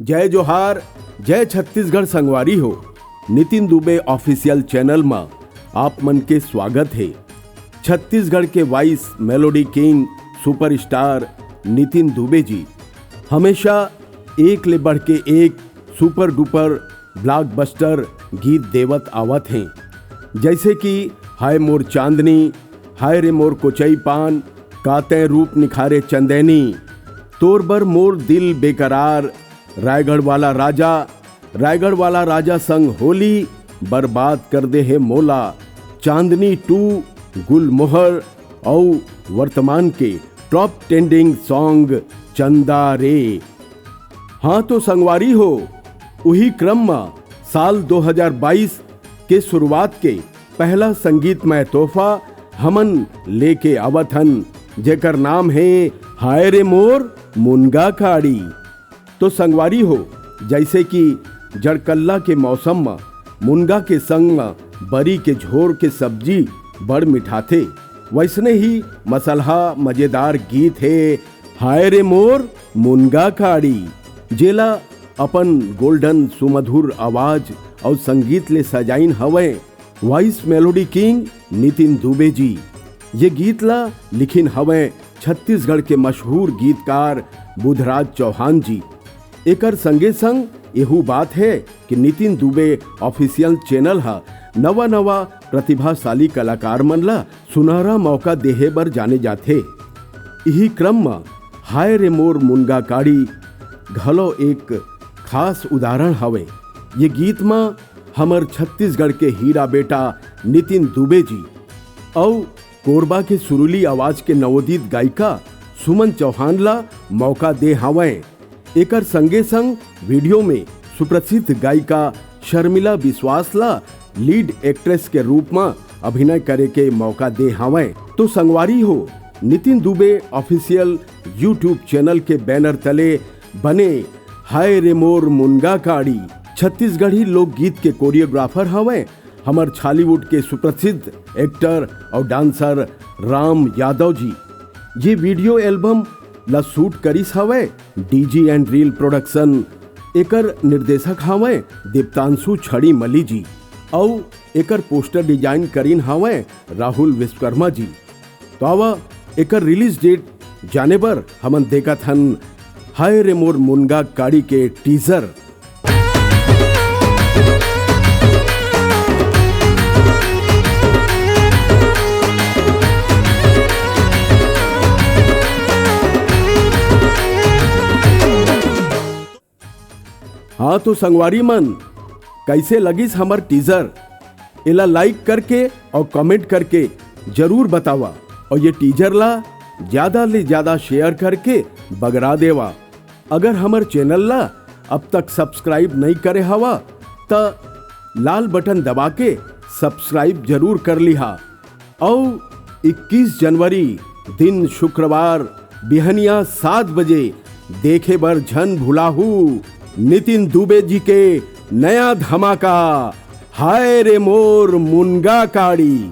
जय जोहार, जय छत्तीसगढ़ संगवारी हो। नितिन दुबे ऑफिशियल चैनल में आप मन के स्वागत है। छत्तीसगढ़ के voice melody king superstar Nitin Dubey ji हमेशा एक ले बढ़ के एक सुपर डुपर ब्लॉकबस्टर गीत देवत आवत हैं, जैसे कि हाय मोर चांदनी, हाय रे मोर कोचई पान, काते रूप निखारे चंदेनी, तोर बर मोर दिल बेकरार, रायगढ़ वाला राजा संग होली, बर्बाद कर दे है मोला, चांदनी 2, गुलमोहर और वर्तमान के टॉप ट्रेंडिंग सॉन्ग चंदा रे। हाँ तो संगवारी हो, उही क्रम में साल 2022 के शुरुआत के पहला संगीतमय तोहफा हमन लेके आवत हन, जेकर नाम है हाय रे मोर मुनगा खाड़ी। तो संगवारी हो, जैसे कि जड़कल्ला के मौसम में मुनगा के संग में बरी के झोर के सब्जी बड़ मिठाथे, वैसने ही मसलहा मजेदार गीत है हाय रे मोर मुनगा खाड़ी, जेला अपन गोल्डन सुमधुर आवाज और संगीत ले सजाइन हवे voice melody king Nitin Dubey ji. ये गीत ला लिखिन हवे छत्तीसगढ़ के मशहूर गीतकार बुधराज चौहान जी। एकर संगे संग यहू बात है कि नितिन दुबे ऑफिशियल चैनल हा नवा प्रतिभाशाली कलाकार मन ला सुनहरा मौका देहे बर जाने जाथे। यही क्रम में हाय रे मोर मुनगा काड़ी घलो एक खास उदाहरण हवे। ये गीत में हमर छत्तीसगढ़ के हीरा बेटा नितिन दुबे जी और कोरबा के सुरीली आवाज के नवोदित गायिका सुमन चौहान ला मौका दे हवे। एकर संगे संग वीडियो में सुप्रसिद्ध गायिका शर्मिला विश्वास ला लीड एक्ट्रेस के रूप में अभिनय करे के मौका दे हवे। तो संगवारी हो, Nitin Dubey official YouTube channel के बैनर तले बने हाय रे मोर मुनगा काड़ी छत्तीसगढ़ी लोकगीत के कोरियोग्राफर हवे हमर छॉलीवुड के सुप्रसिद्ध एक्टर और डांसर राम यादव जी। ये वीडियो एल्बम ला शूट करिस हवे डीजी एंड रील प्रोडक्शन। एकर निर्देशक हवे दीप्तांशु छड़ी मली जी और एकर पोस्टर डिजाइन करीन हवे राहुल विश्वकर्मा जी। तो आवा एकर रिलीज डेट जाने बर हमन देखत हन हाय रे मोर मुनगा काड़ी के टीजर। हाँ तो संगवारी मन, कैसे लगिस हमर टीजर? इला लाइक करके और कमेंट करके जरूर बतावा, और ये टीजर ला ज्यादा ले ज्यादा शेयर करके बगरा देवा। अगर हमर चैनल ला अब तक सब्सक्राइब नहीं करे हवा तो लाल बटन दबा के सब्सक्राइब जरूर कर लिहा। और 21 जनवरी दिन शुक्रवार बिहनिया 7 बजे देखे बर झन भुलाहू नितिन दुबे जी के नया धमाका हाय रे मोर मुनगा काड़ी।